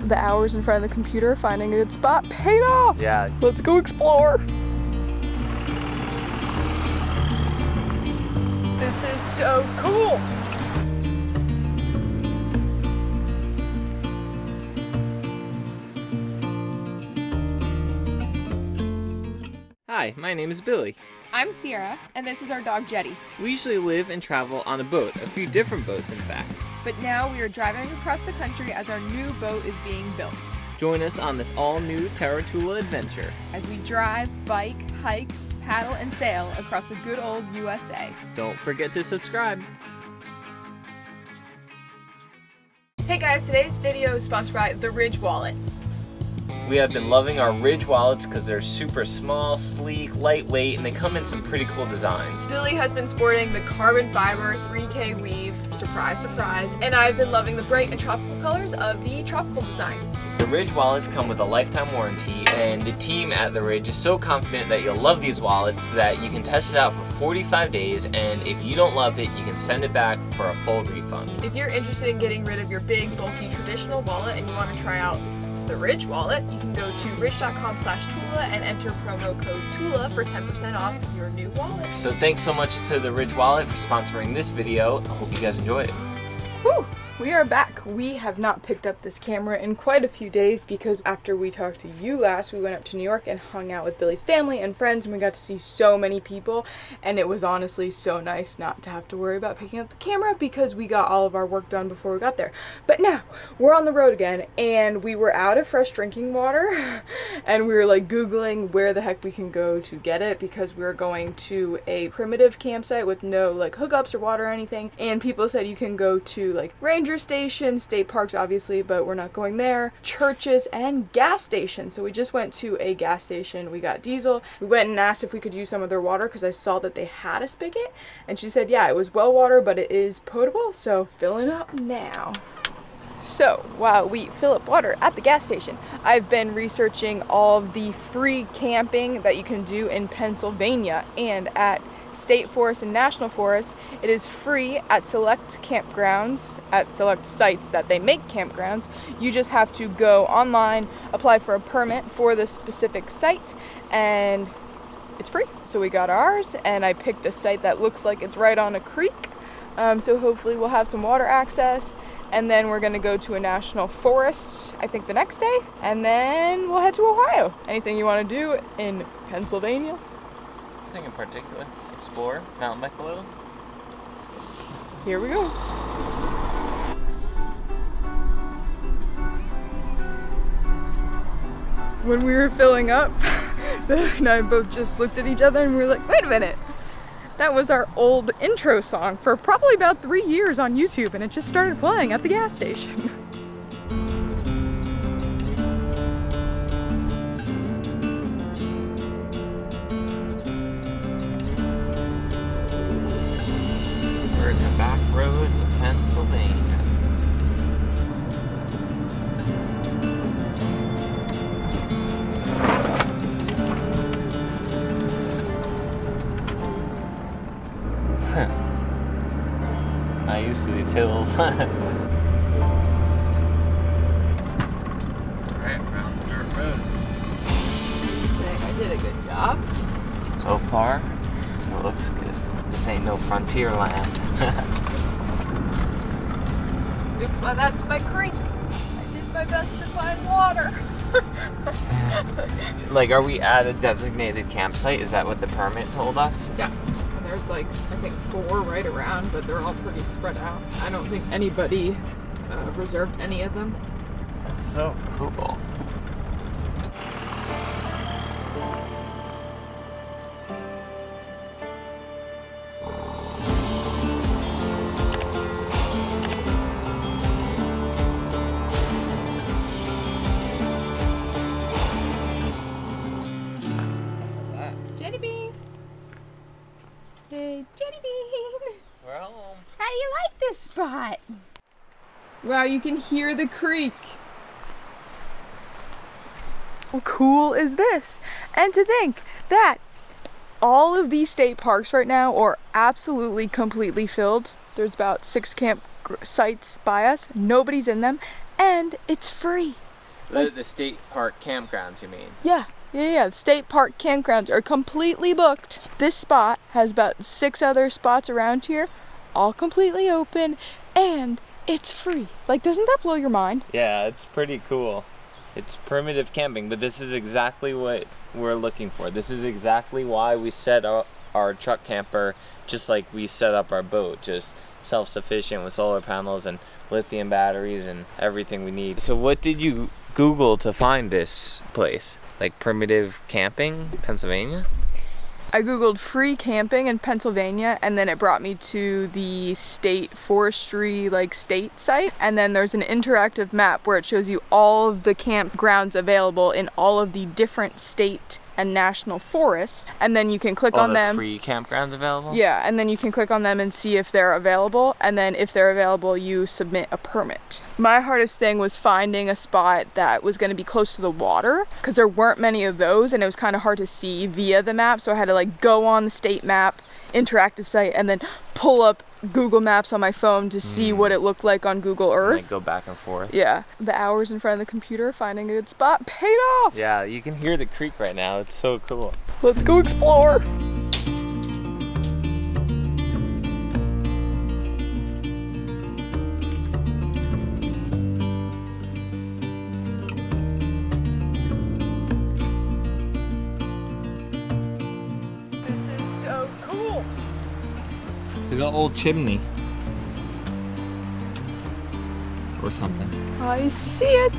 the hours in front of the computer finding a good spot paid off. Yeah. Let's go explore. This is so cool. Hi, my name is Billy. I'm Sierra, and this is our dog Jetty. We usually live and travel on a boat, a few different boats in fact. But now we are driving across the country as our new boat is being built. Join us on this all-new Taratula adventure As we drive, bike, hike, paddle, and sail across the good old USA. Don't forget to subscribe. Hey guys, today's video is sponsored by the Ridge Wallet. We have been loving our Ridge wallets because they're super small, sleek, lightweight, and they come in some pretty cool designs. Billy has been sporting the carbon fiber 3K weave, surprise, surprise, and I've been loving the bright and tropical colors of the tropical design. The Ridge wallets come with a lifetime warranty, and the team at the Ridge is so confident that you'll love these wallets that you can test it out for 45 days, and if you don't love it, you can send it back for a full refund. If you're interested in getting rid of your big, bulky, traditional wallet and you want to try out the Ridge wallet, you can go to ridge.com/Tula and enter promo code Tula for 10% off your new wallet. So thanks so much to the Ridge wallet for sponsoring this video. I hope you guys enjoy it. Whew! We are back. We have not picked up this camera in quite a few days because after we talked to you last, we went up to New York and hung out with Billy's family and friends, and we got to see so many people, and it was honestly so nice not to have to worry about picking up the camera because we got all of our work done before we got there. But now we're on the road again, and we were out of fresh drinking water and we were like Googling where the heck we can go to get it because we were going to a primitive campsite with no like hookups or water or anything, and people said you can go to like ranger stations, state parks obviously, but we're not going there, churches, and gas stations. So we just went to a gas station. We got diesel. We went and asked if we could use some of their water because I saw that they had a spigot, and she said yeah, it was well water, but it is potable, so filling up now. So while we fill up water at the gas station, I've been researching all of the free camping that you can do in Pennsylvania, and at state forests and national forests, it is free at select campgrounds, at select sites that they make campgrounds. You just have to go online, apply for a permit for the specific site, and it's free. So we got ours, and I picked a site that looks like it's right on a creek, so hopefully we'll have some water access. And then we're gonna go to a national forest, I think the next day, and then we'll head to Ohio. Anything you wanna do in Pennsylvania? Nothing in particular. Explore, mountain bike a little. Here we go. When we were filling up, Billy and I both just looked at each other and we were like, wait a minute. That was our old intro song for probably about 3 years on YouTube, and it just started playing at the gas station. We're in the Backroads of Pennsylvania. Not used to these hills. Alright, around the dirt road. Saying I did a good job. So far, it looks good. This ain't no frontier land. Well, that's my creek. I did my best to find water. Like, are we at a designated campsite? Is that what the permit told us? Yeah. And there's like, I think 4 right around, but they're all pretty spread out. I don't think anybody reserved any of them. That's so cool. Jelly bean. Hey, jelly bean. We're home. How do you like this spot? Wow, you can hear the creek. How cool is this? And to think that all of these state parks right now are absolutely completely filled. There's about 6 camp sites by us. Nobody's in them, and it's free. The state park campgrounds, you mean? Yeah. The state park campgrounds are completely booked. This spot has about 6 other spots around here, all completely open, and it's free. Like, doesn't that blow your mind? Yeah, it's pretty cool. It's primitive camping, but this is exactly what we're looking for. This is exactly why we set up our truck camper just like we set up our boat, just self-sufficient with solar panels and lithium batteries and everything we need. So what did you Google to find this place? Like primitive camping, Pennsylvania? I googled free camping in Pennsylvania, and then it brought me to the state forestry state site, and then there's an interactive map where it shows you all of the campgrounds available in all of the different state and national forests, and then you can click on them. Free campgrounds available? Yeah, and then you can click on them and see if they're available, and then if they're available, you submit a permit. My hardest thing was finding a spot that was going to be close to the water, because there weren't many of those, and it was kind of hard to see via the map, so I had to go on the state map, interactive site, and then pull up Google Maps on my phone to see what it looked like on Google Earth. And go back and forth. Yeah, the hours in front of the computer finding a good spot paid off. Yeah, you can hear the creek right now. It's so cool. Let's go explore. There's an old chimney. Or something. I see it.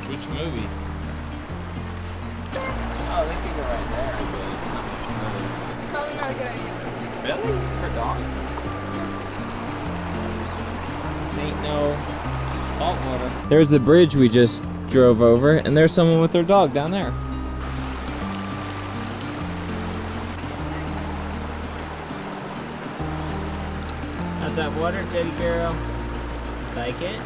Which movie? Oh, they could go right there, but Probably not a good idea. really? For dogs? This ain't no salt water. There's the bridge we just drove over, and there's someone with their dog down there. How's that water, teddy girl? Like it?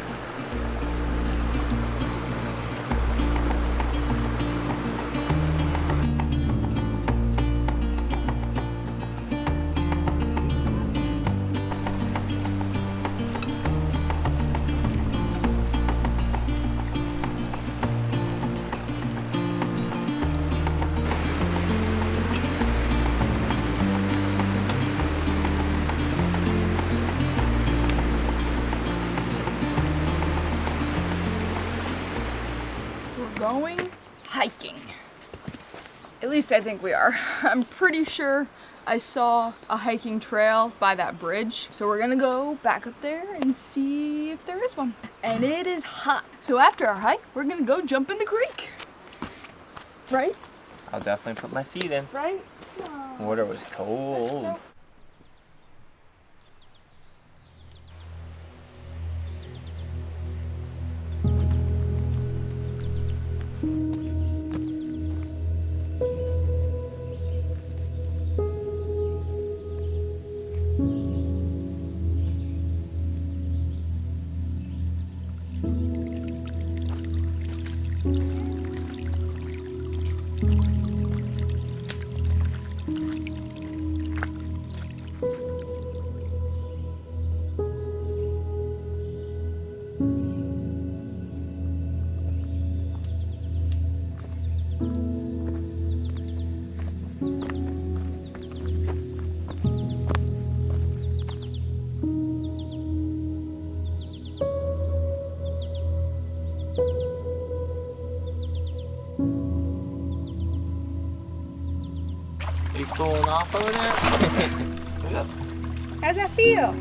Going hiking. At least I think we are. I'm pretty sure I saw a hiking trail by that bridge. So we're gonna go back up there and see if there is one. And it is hot. So after our hike, we're gonna go jump in the creek. Right? I'll definitely put my feet in. Right? Water was cold. Are you cooling off over there? How's that feel?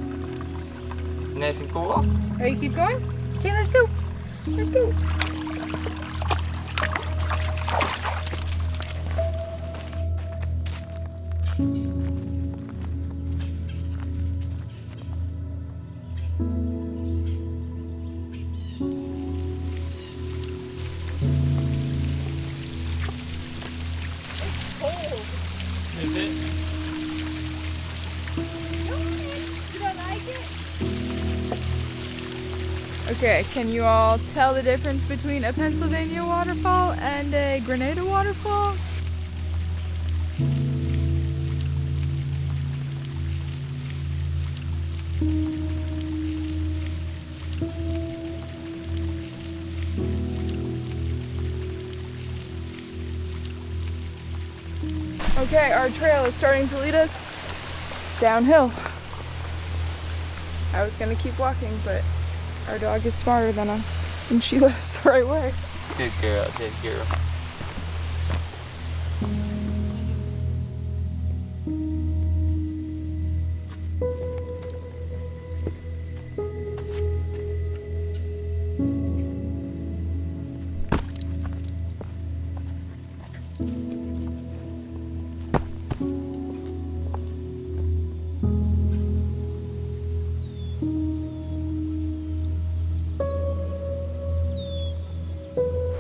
Nice and cool? Ready to keep going? Okay, let's go. Let's go. Is it? Okay, can you all tell the difference between a Pennsylvania waterfall and a Grenada waterfall? Okay, our trail is starting to lead us downhill. I was gonna keep walking, but our dog is smarter than us, and she led us the right way. Good girl, good girl.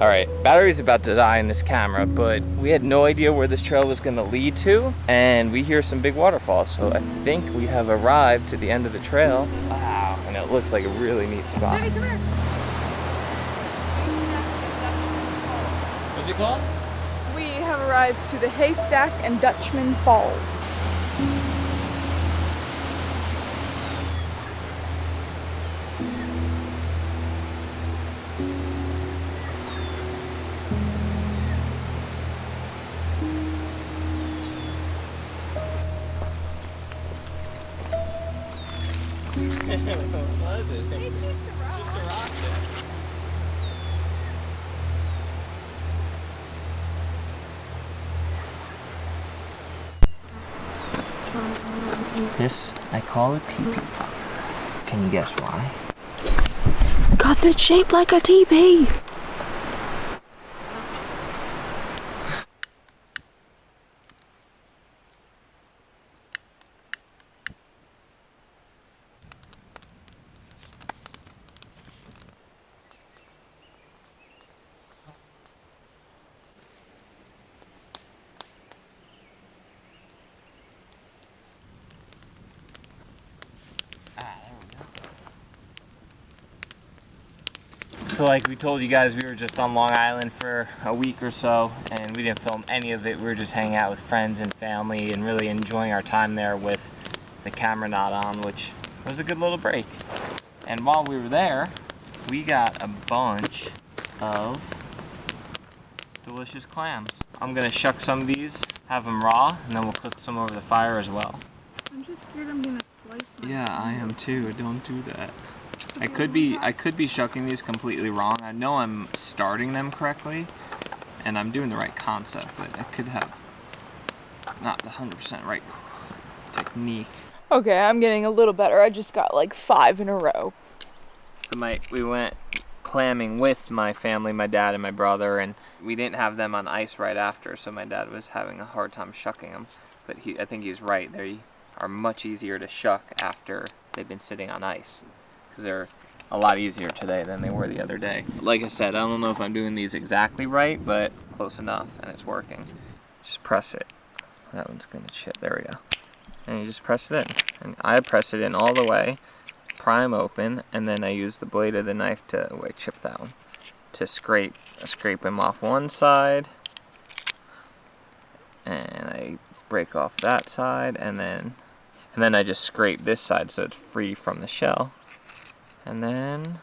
Alright, battery's about to die in this camera, but we had no idea where this trail was going to lead to, and we hear some big waterfalls, so I think we have arrived to the end of the trail. Wow, and it looks like a really neat spot. Hey, come here. What's it called? We have arrived to the Haystack and Dutchman Falls. What is it? It's just a rock dance. This, I call a teepee. Can you guess why? 'Cause it's shaped like a teepee. So like we told you guys, we were just on Long Island for a week or so, and we didn't film any of it. We were just hanging out with friends and family and really enjoying our time there with the camera not on, which was a good little break. And while we were there, we got a bunch of delicious clams. I'm gonna shuck some of these, have them raw, and then we'll cook some over the fire as well. I'm just scared I'm gonna slice my Yeah, I am too. Don't do that. I could be shucking these completely wrong. I know I'm starting them correctly, and I'm doing the right concept, but I could have not the 100% right technique. Okay, I'm getting a little better. I just got like 5 in a row. So we went clamming with my family, my dad and my brother, and we didn't have them on ice right after, so my dad was having a hard time shucking them. But I think he's right. They are much easier to shuck after they've been sitting on ice, because they're a lot easier today than they were the other day. Like I said, I don't know if I'm doing these exactly right, but close enough, and it's working. Just press it. That one's gonna chip. There we go. And you just press it in. And I press it in all the way, prime open, and then I use the blade of the knife to chip that one, to scrape him off one side, and I break off that side, and then I just scrape this side so it's free from the shell. And then,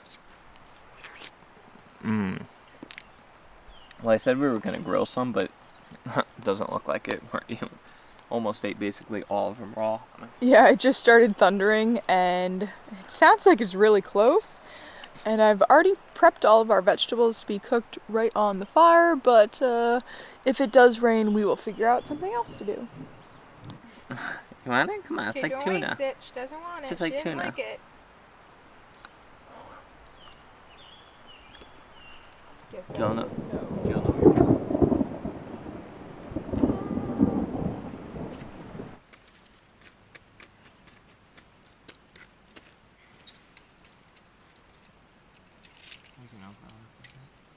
well, I said we were gonna grill some, but it doesn't look like it. We almost ate basically all of them raw. Yeah, it just started thundering, and it sounds like it's really close. And I've already prepped all of our vegetables to be cooked right on the fire, but if it does rain, we will figure out something else to do. You want it? Come on, it's like tuna. Stitch doesn't want it. It's just like she didn't tuna. Like it. Yes, You don't know. no. You don't know.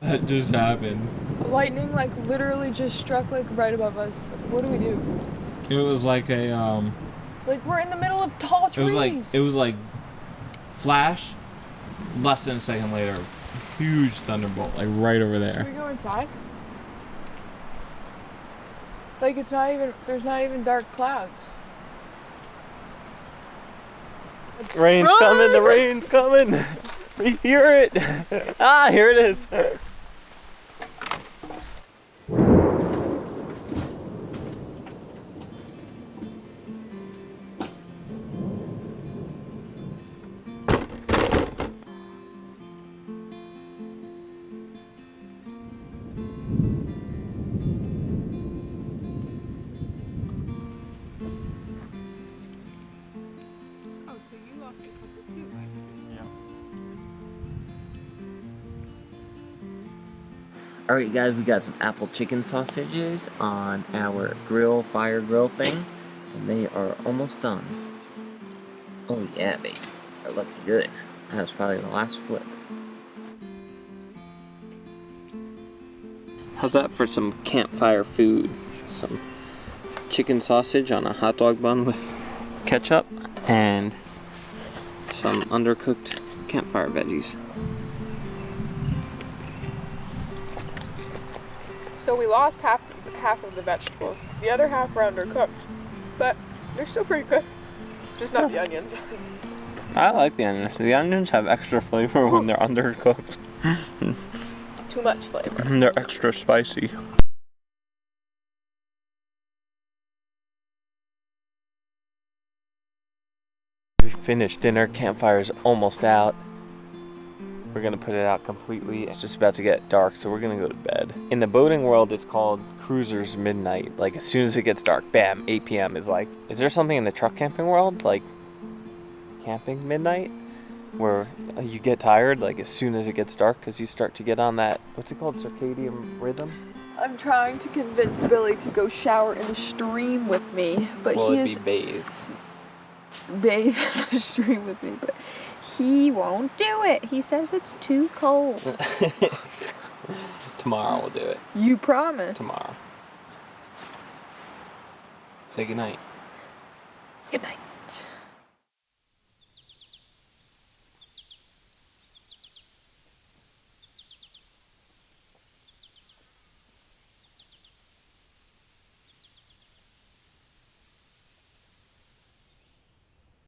That just happened. The lightning like literally just struck like right above us. What do we do? It was like a Like we're in the middle of tall trees. it was like flash, less than a second later, huge thunderbolt like right over Should there. we go inside? It's like there's not even dark clouds. Rain's Run! coming, the rain's coming. We hear it. Ah, here it is. Oh, so you lost a couple too, I see. Alright guys, we got some apple chicken sausages on our fire grill thing, and they are almost done. Oh yeah, baby. They're looking good. That was probably the last flip. How's that for some campfire food? Some chicken sausage on a hot dog bun with ketchup and some undercooked campfire veggies. So we lost half of the vegetables. The other half were undercooked, but they're still pretty good. Just not the onions. I like the onions. The onions have extra flavor when they're undercooked. Too much flavor. They're extra spicy. We finished dinner. Campfire's almost out. We're gonna put it out completely. It's just about to get dark, so we're gonna go to bed. In the boating world, it's called cruisers midnight. Like as soon as it gets dark, bam, 8 p.m. is like, is there something in the truck camping world, like camping midnight, where you get tired like as soon as it gets dark because you start to get on that, what's it called, circadian rhythm? I'm trying to convince Billy to go shower in the stream with me, but Well, he it'd is be bathe in the stream with me, but he won't do it. He says it's too cold. Tomorrow we'll do it. You promise? Tomorrow. Say goodnight. Good night.